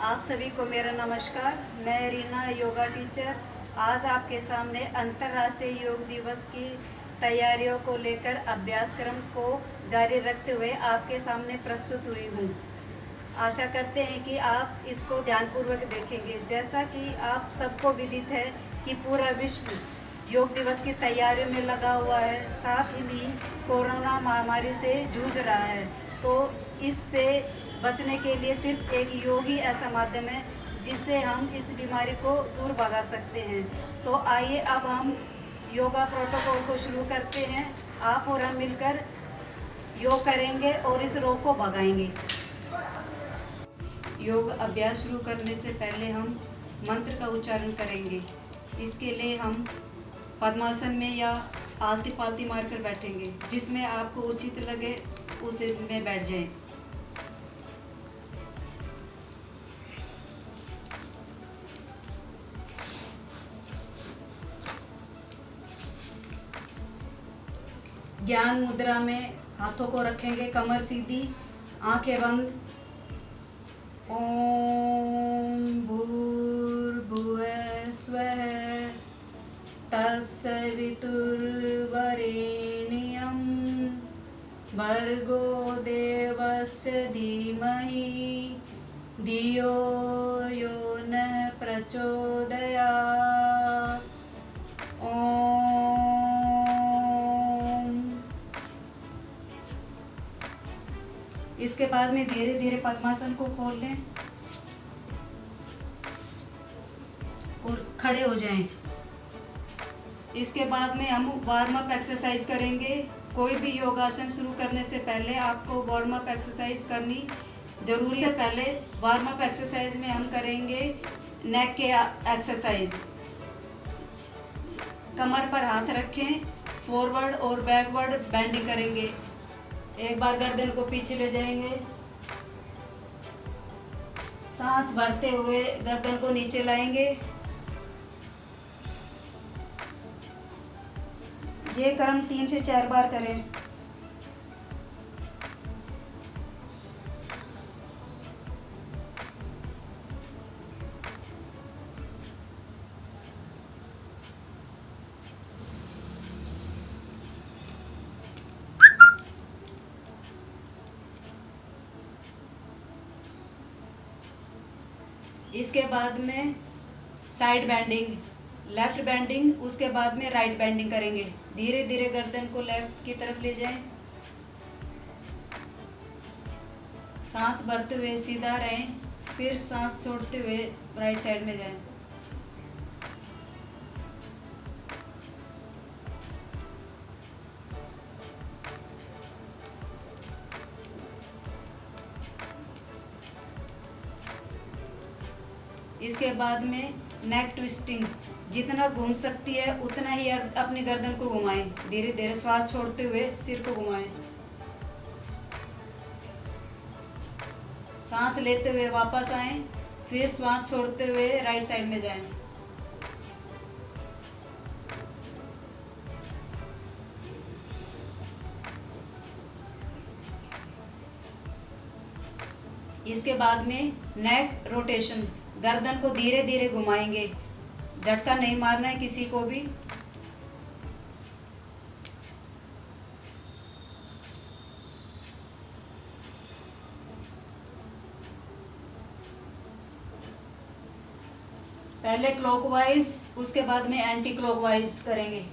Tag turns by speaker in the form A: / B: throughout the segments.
A: आप सभी को मेरा नमस्कार। मैं रीना, योगा टीचर, आज आपके सामने अंतर्राष्ट्रीय योग दिवस की तैयारियों को लेकर अभ्यासक्रम को जारी रखते हुए आपके सामने प्रस्तुत हुई हूँ। आशा करते हैं कि आप इसको ध्यानपूर्वक देखेंगे। जैसा कि आप सबको विदित है कि पूरा विश्व योग दिवस की तैयारियों में लगा हुआ है, साथ ही कोरोना महामारी से जूझ रहा है। तो इससे बचने के लिए सिर्फ एक योग ही ऐसा माध्यम है जिससे हम इस बीमारी को दूर भगा सकते हैं। तो आइए अब हम योगा प्रोटोकॉल को शुरू करते हैं। आप और हम मिलकर योग करेंगे और इस रोग को भगाएंगे। योग अभ्यास शुरू करने से पहले हम मंत्र का उच्चारण करेंगे। इसके लिए हम पद्मासन में या आलती पालती मारकर बैठेंगे। जिसमें आपको उचित लगे उसे में बैठ जाएं। ज्ञान मुद्रा में हाथों को रखेंगे, कमर सीधी, आंखें बंद। ओम भूर्भुवः स्वः तत्सवितुर्वरेण्यं भर्गो देवस्य धीमहि धियो यो नः प्रचोदयात्। इसके बाद में धीरे धीरे पद्मासन को खोल लें और खड़े हो जाएं। इसके बाद में हम वार्म अप एक्सरसाइज करेंगे। कोई भी योगासन शुरू करने से पहले आपको वार्म अप एक्सरसाइज करनी जरूरी है। पहले वार्म अप एक्सरसाइज में हम करेंगे नेक के एक्सरसाइज। कमर पर हाथ रखें, फॉरवर्ड और बैकवर्ड बेंडिंग करेंगे। एक बार गर्दन को पीछे ले जाएंगे, सांस भरते हुए गर्दन को नीचे लाएंगे। ये क्रम 3 से 4 बार करें। इसके बाद में साइड बेंडिंग, लेफ्ट बेंडिंग, उसके बाद में राइट बेंडिंग करेंगे। धीरे धीरे गर्दन को लेफ्ट की तरफ ले जाएं। सांस भरते हुए सीधा रहें, फिर सांस छोड़ते हुए राइट साइड में जाएं। इसके बाद में नेक ट्विस्टिंग, जितना घूम सकती है उतना ही अपनी गर्दन को घुमाएं। धीरे धीरे श्वास छोड़ते हुए सिर को घुमाएं। सांस लेते हुए वापस आएं, फिर श्वास छोड़ते हुए राइट साइड में जाएं। इसके बाद में नेक रोटेशन, गर्दन को धीरे धीरे घुमाएंगे। झटका नहीं मारना है किसी को भी। पहले क्लॉकवाइज, उसके बाद में एंटी क्लॉकवाइज करेंगे।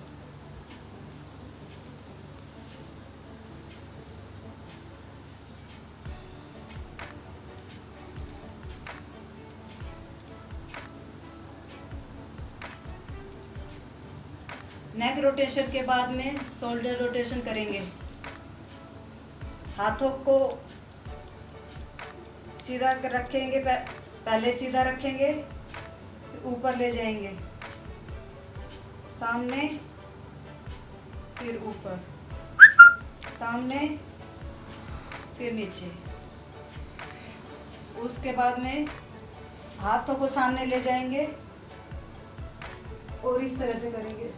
A: नेक रोटेशन के बाद में शोल्डर रोटेशन करेंगे। हाथों को सीधा रखेंगे, पहले सीधा रखेंगे, ऊपर ले जाएंगे, सामने, फिर ऊपर, सामने, फिर नीचे। उसके बाद में हाथों को सामने ले जाएंगे और इस तरह से करेंगे।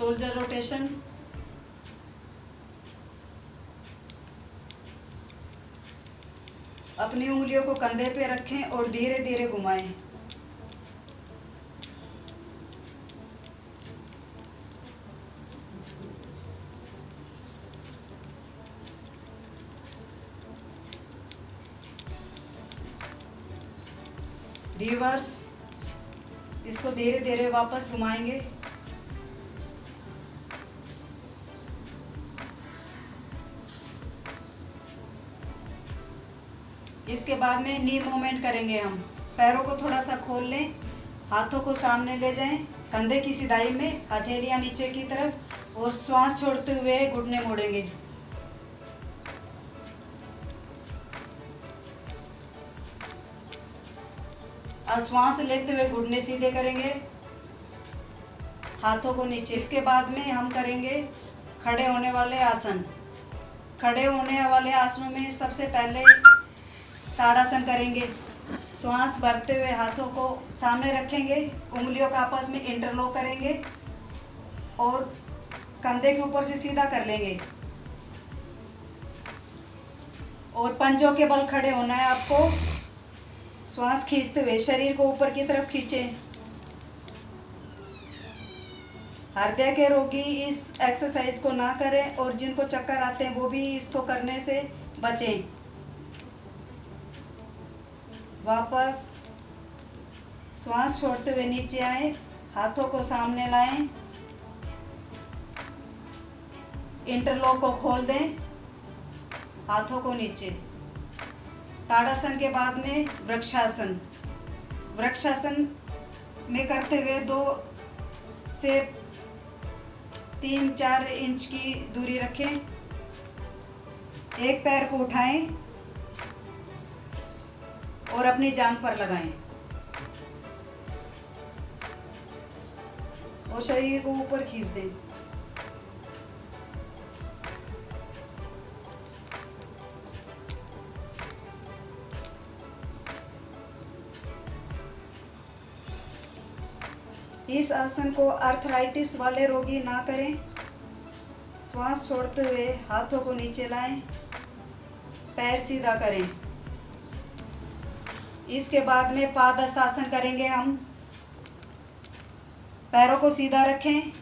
A: Shoulder rotation. अपनी उंगलियों को कंधे पे रखें और धीरे धीरे घुमाएं। रिवर्स, इसको धीरे धीरे वापस घुमाएंगे। इसके बाद में नी मूवमेंट करेंगे हम। पैरों को थोड़ा सा खोल लें, हाथों को सामने ले जाएं, कंधे की सिधाई में, हथेलियां नीचे की तरफ, और श्वास छोड़ते हुए घुटने मोड़ेंगे। अब श्वास लेते हुए घुटने सीधे करेंगे, हाथों को नीचे। इसके बाद में हम करेंगे खड़े होने वाले आसन। खड़े होने वाले आसनों में सबसे पहले ताड़ासन करेंगे। श्वास भरते हुए हाथों को सामने रखेंगे, उंगलियों का आपस में इंटरलॉक करेंगे और कंधे के ऊपर से सीधा कर लेंगे। और पंजों के बल खड़े होना है आपको। श्वास खींचते हुए शरीर को ऊपर की तरफ खींचें। हृदय के रोगी इस एक्सरसाइज को ना करें और जिनको चक्कर आते हैं वो भी इसको करने से बचें। वापस श्वास छोड़ते हुए नीचे आए, हाथों को सामने लाएं, इंटरलॉक को खोल दें, हाथों को नीचे। ताड़ासन के बाद में वृक्षासन। वृक्षासन में करते हुए 2 से 3-4 इंच की दूरी रखें। एक पैर को उठाएं और अपनी जांघ पर लगाएं और शरीर को ऊपर खींच दें। इस आसन को आर्थराइटिस वाले रोगी ना करें। श्वास छोड़ते हुए हाथों को नीचे लाएं, पैर सीधा करें। इसके बाद में पादहस्त आसन करेंगे हम। पैरों को सीधा रखें,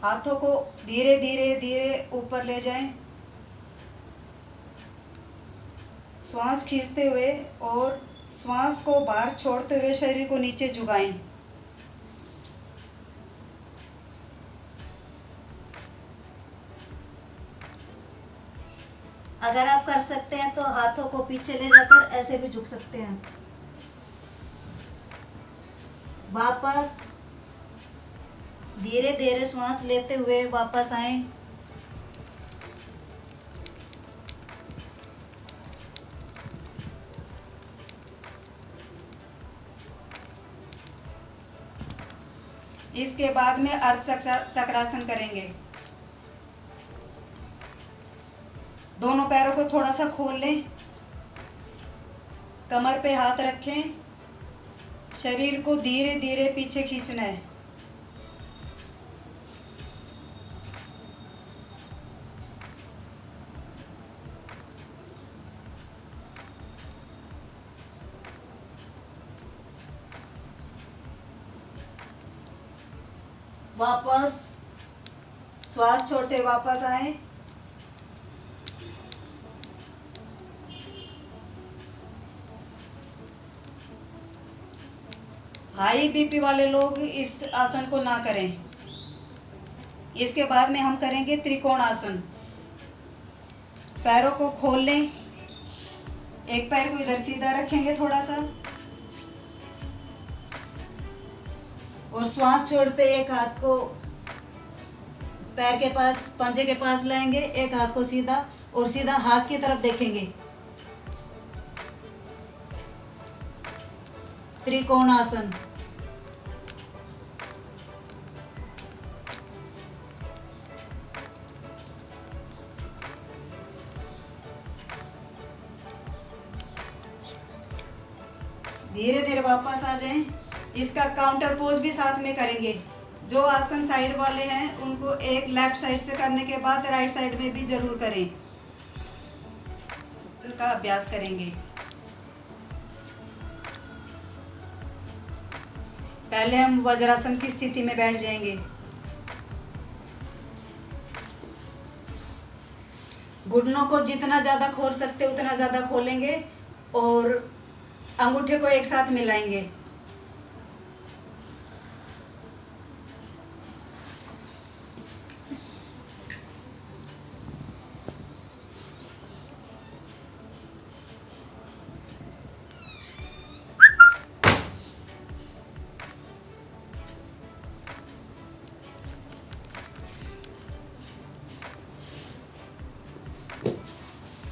A: हाथों को धीरे धीरे धीरे ऊपर ले जाएं, श्वास खींचते हुए और श्वास को बाहर छोड़ते हुए शरीर को नीचे झुकाएं। अगर आप कर सकते हैं तो हाथों को पीछे ले जाकर ऐसे भी झुक सकते हैं। वापस धीरे धीरे श्वास लेते हुए वापस आएं। इसके बाद में अर्ध चक्रासन करेंगे। दोनों पैरों को थोड़ा सा खोल लें, कमर पे हाथ रखें, शरीर को धीरे धीरे पीछे खींचना है। वापस श्वास छोड़ते वापस आए। हाई बीपी वाले लोग इस आसन को ना करें। इसके बाद में हम करेंगे त्रिकोण आसन। पैरों को खोल लें, एक पैर को इधर सीधा रखेंगे थोड़ा सा और श्वास छोड़ते एक हाथ को पैर के पास, पंजे के पास लाएंगे, एक हाथ को सीधा और सीधा हाथ की तरफ देखेंगे। त्रिकोण आसन। धीरे धीरे वापस आ जाएं। इसका काउंटर पोज भी साथ में करेंगे। जो आसन साइड वाले हैं उनको एक लेफ्ट साइड से करने के बाद राइट साइड में भी जरूर करें, उनका अभ्यास करेंगे। पहले हम वज्रासन की स्थिति में बैठ जाएंगे। घुटनों को जितना ज़्यादा खोल सकते उतना ज़्यादा खोलेंगे और अंगूठे को एक साथ मिलाएंगे।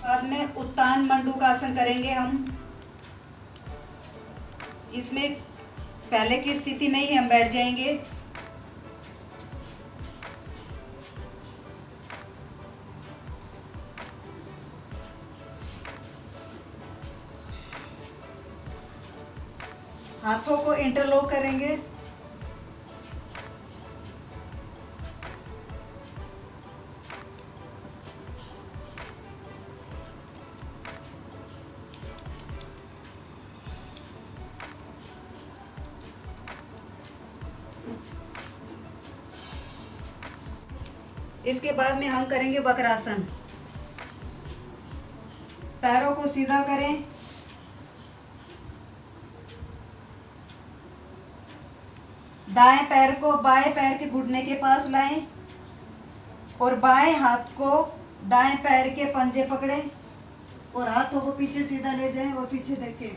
A: बाद में उत्तान मंडूकासन करेंगे हम। इसमें पहले की स्थिति में ही हम बैठ जाएंगे। हाथों को इंटरलॉक करेंगे। इसके बाद में हम करेंगे वक्रासन। पैरों को सीधा करें, दाएं पैर को बाएं पैर के घुटने के पास लाएं और बाएं हाथ को दाएं पैर के पंजे पकड़ें और हाथों को पीछे सीधा ले जाएं और पीछे देखें।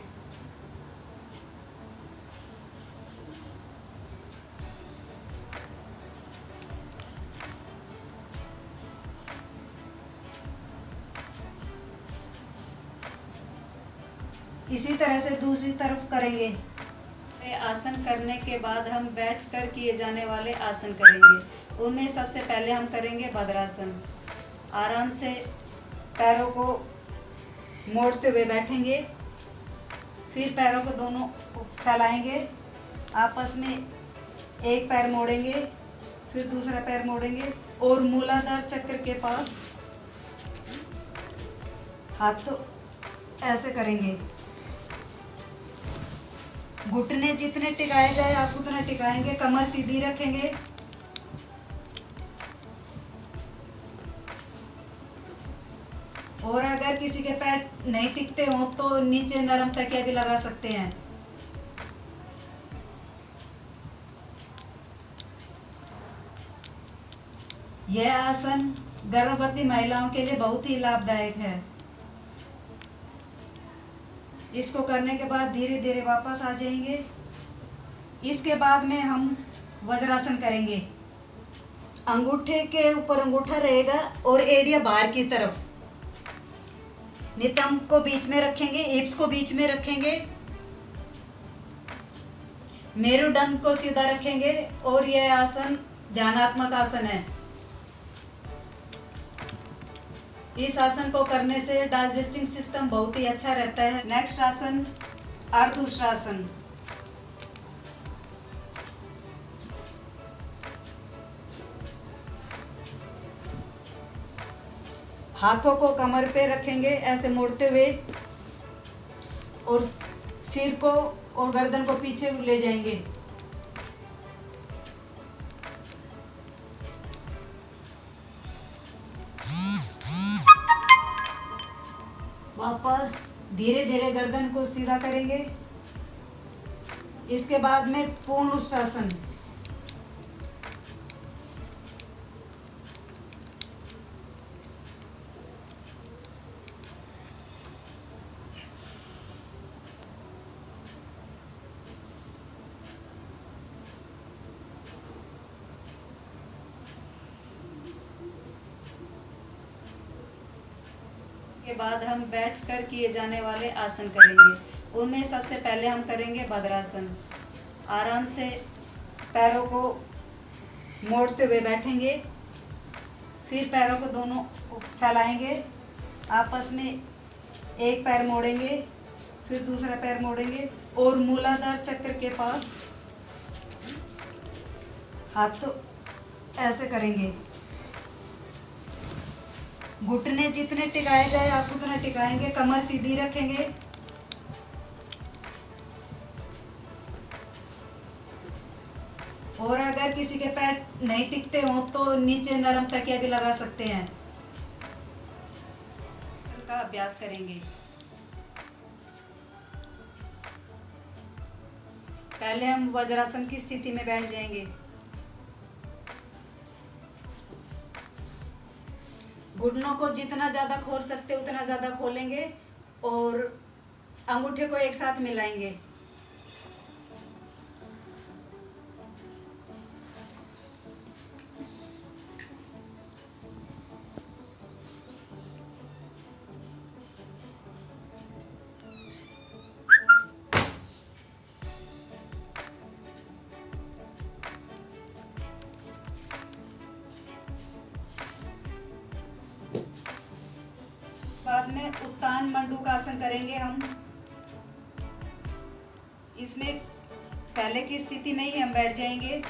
A: इसी तरह से दूसरी तरफ करेंगे। आसन करने के बाद हम बैठकर किए जाने वाले आसन करेंगे। उनमें सबसे पहले हम करेंगे भद्रासन। आराम से पैरों को मोड़ते हुए बैठेंगे, फिर पैरों को दोनों फैलाएंगे, आपस में एक पैर मोड़ेंगे, फिर दूसरा पैर मोड़ेंगे और मूलाधार चक्र के पास हाथ तो ऐसे करेंगे। घुटने जितने टिकाए जाए आप उतना टिकाएंगे, कमर सीधी रखेंगे। और अगर किसी के पैर नहीं टिकते हो तो नीचे नरम तकिया भी लगा सकते हैं। यह आसन गर्भवती महिलाओं के लिए बहुत ही लाभदायक है। इसको करने के बाद धीरे धीरे वापस आ जाएंगे। इसके बाद में हम वज्रासन करेंगे। अंगूठे के ऊपर अंगूठा रहेगा और एड़िया बाहर की तरफ। नितंब को बीच में रखेंगे, हिप्स को बीच में रखेंगे, मेरुदंड को सीधा रखेंगे और यह आसन ध्यानात्मक आसन है। इस आसन को करने से डाइजेस्टिंग सिस्टम बहुत ही अच्छा रहता है। नेक्स्ट आसन अर्धउष्ट्रासन। हाथों को कमर पे रखेंगे ऐसे मोड़ते हुए और सिर को और गर्दन को पीछे ले जाएंगे। वापस धीरे धीरे गर्दन को सीधा करेंगे। इसके बाद में पूर्ण उष्ट्रासन। के बाद हम बैठकर किए जाने वाले आसन करेंगे। उनमें सबसे पहले हम करेंगे भद्रासन। आराम से पैरों को मोड़ते हुए बैठेंगे, फिर पैरों को दोनों को फैलाएंगे, आपस में एक पैर मोड़ेंगे, फिर दूसरा पैर मोड़ेंगे और मूलाधार चक्र के पास हाथ तो ऐसे करेंगे, घुटने जितने टिकाए जाए आप उतना टिकाएंगे, कमर सीधी रखेंगे। और अगर किसी के पैर नहीं टिकते हो तो नीचे नरम तकिया भी लगा सकते हैं। का अभ्यास करेंगे। पहले हम वज्रासन की स्थिति में बैठ जाएंगे। घुटनों को जितना ज्यादा खोल सकते उतना ज्यादा खोलेंगे और अंगूठे को एक साथ मिलाएंगे। बाद में उत्तान मंडूकासन करेंगे हम। इसमें पहले की स्थिति में ही हम बैठ जाएंगे।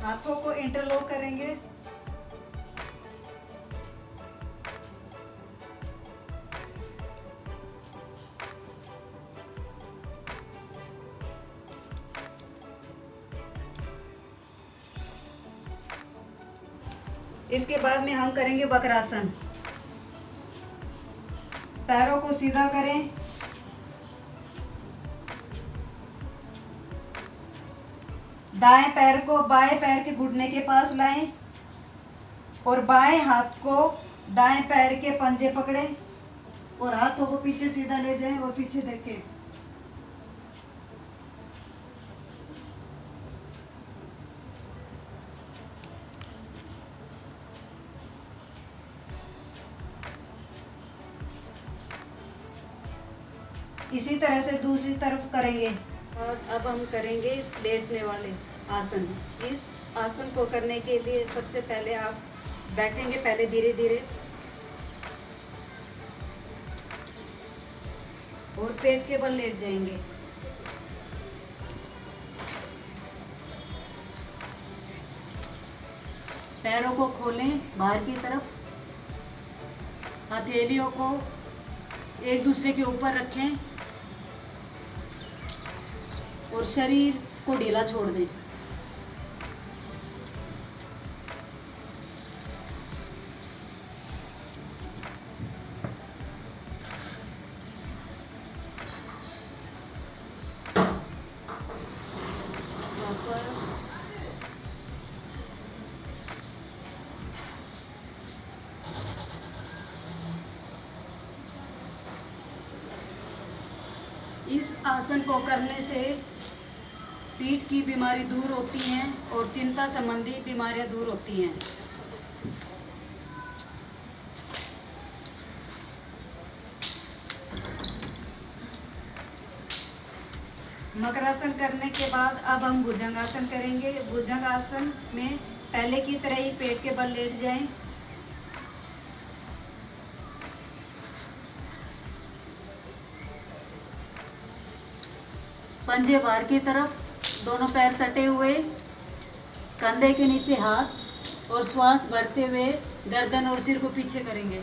A: हाथों को इंटरलॉक करेंगे। इसके बाद में हम करेंगे वक्रासन। पैरों को सीधा करें, दाएं पैर को बाएं पैर के घुटने के पास लाएं और बाएं हाथ को दाएं पैर के पंजे पकड़ें और हाथों को पीछे सीधा ले जाएं और पीछे देखें। इसी तरह से दूसरी तरफ करेंगे। और अब हम करेंगे लेटने वाले आसन। इस आसन को करने के लिए सबसे पहले आप बैठेंगे, पहले धीरे धीरे, और पेट के बल लेट जाएंगे। पैरों को खोलें बाहर की तरफ, हथेलियों को एक दूसरे के ऊपर रखें और शरीर को ढीला छोड़ दें। इस आसन को करने से पीठ की बीमारी दूर होती हैं और चिंता संबंधी बीमारियां दूर होती हैं। मकरासन करने के बाद अब हम भुजंगासन करेंगे। भुजंगासन में पहले की तरह ही पेट के बल लेट जाएं। पंजे बाहर की तरफ, दोनों पैर सटे हुए, कंधे के नीचे हाथ, और श्वास भरते हुए गर्दन और सिर को पीछे करेंगे।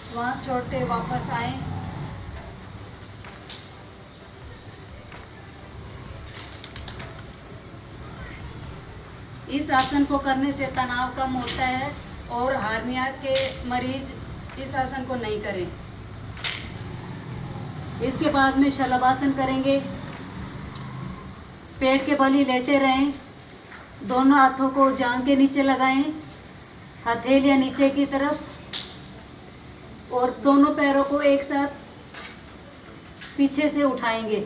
A: श्वास छोड़ते वापस आए। इस आसन को करने से तनाव कम होता है और हार्निया के मरीज इस आसन को नहीं करें। इसके बाद में शलभासन करेंगे। पेट के बल ही लेटे रहें, दोनों हाथों को जांघ के नीचे लगाएं, हथेलियां नीचे की तरफ, और दोनों पैरों को एक साथ पीछे से उठाएंगे।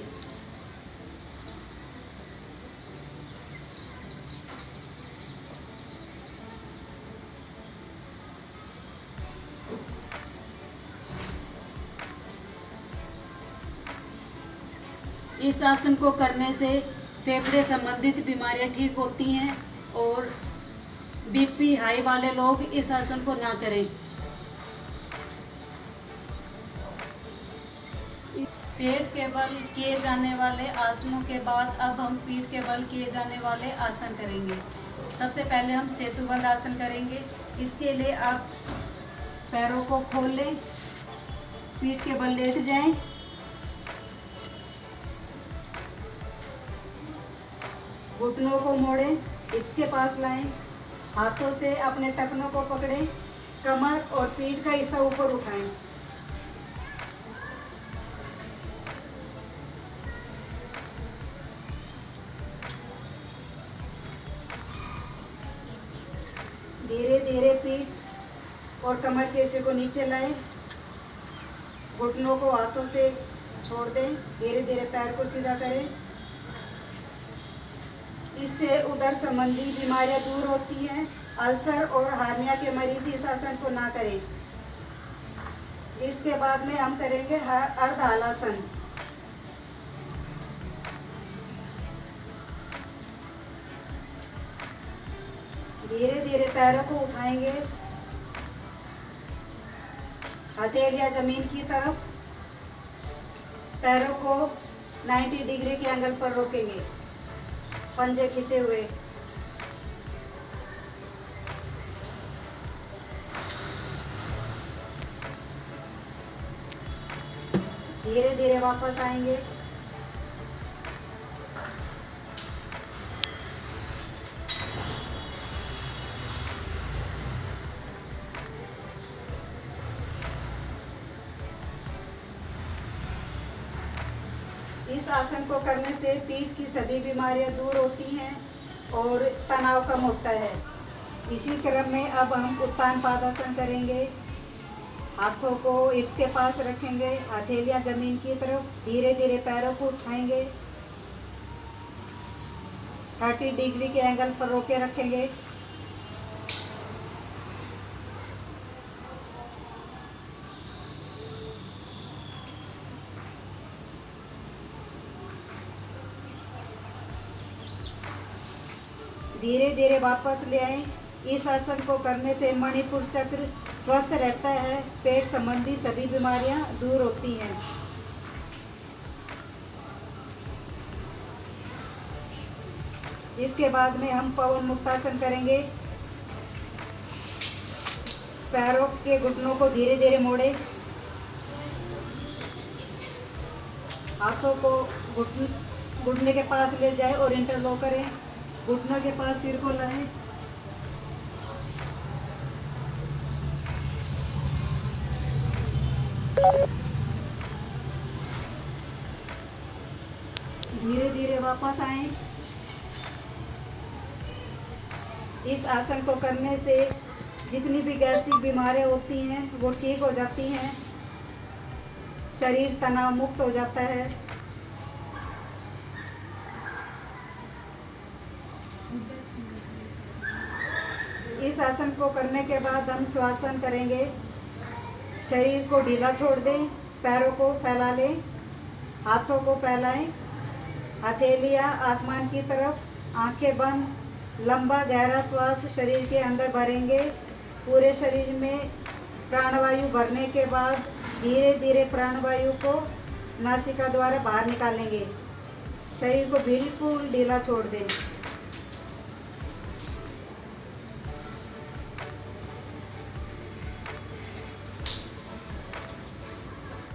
A: इस आसन को करने से फेफड़े संबंधित बीमारियां ठीक होती हैं और बीपी हाई वाले लोग इस आसन को ना करें। पेट के बल किए जाने वाले आसनों के बाद अब हम पीठ के बल किए जाने वाले आसन करेंगे। सबसे पहले हम सेतुबंध आसन करेंगे। इसके लिए आप पैरों को खोल लें, पीठ के बल लेट जाएं, घुटनों को मोड़ें, हिप्स के पास लाएं, हाथों से अपने टखनों को पकड़ें, कमर और पीठ का हिस्सा ऊपर उठाएं। धीरे धीरे पीठ और कमर के हिस्से को नीचे लाएं, घुटनों को हाथों से छोड़ दें, धीरे धीरे पैर को सीधा करें। इससे उदर संबंधी बीमारियां दूर होती हैं। अल्सर और हार्निया के मरीज इस आसन को ना करें। इसके बाद में हम करेंगे अर्ध हलासन। धीरे धीरे पैरों को उठाएंगे, हथेलियां जमीन की तरफ, पैरों को 90 डिग्री के एंगल पर रोकेंगे, पंजे खींचे हुए। धीरे धीरे वापस आएंगे। इस आसन को करने से पीठ की सभी बीमारियां दूर होती हैं और तनाव कम होता है। इसी क्रम में अब हम उत्तान पादासन करेंगे। हाथों को हिप्स के पास रखेंगे, हथेलियां जमीन की तरफ, धीरे धीरे पैरों को उठाएंगे, 30 डिग्री के एंगल पर रोके रखेंगे। धीरे धीरे वापस ले आए। इस आसन को करने से मणिपुर चक्र स्वस्थ रहता है, पेट संबंधी सभी बीमारियां दूर होती हैं। इसके बाद में हम पवन मुक्तासन करेंगे। पैरों के घुटनों को धीरे धीरे मोड़े, हाथों को घुटने के पास ले जाए और इंटरलॉक करें, घुटनों के पास सिर को लाएं। धीरे धीरे वापस आएं। इस आसन को करने से जितनी भी गैस्ट्रिक बीमारियां होती हैं वो ठीक हो जाती हैं, शरीर तनाव मुक्त हो जाता है। इस आसन को करने के बाद हम श्वासन करेंगे। शरीर को ढीला छोड़ दें, पैरों को फैला लें, हाथों को फैलाएं, हथेलियां आसमान की तरफ, आंखें बंद, लंबा गहरा श्वास शरीर के अंदर भरेंगे। पूरे शरीर में प्राणवायु भरने के बाद धीरे धीरे प्राणवायु को नासिका द्वारा बाहर निकालेंगे। शरीर को बिल्कुल ढीला छोड़ दें।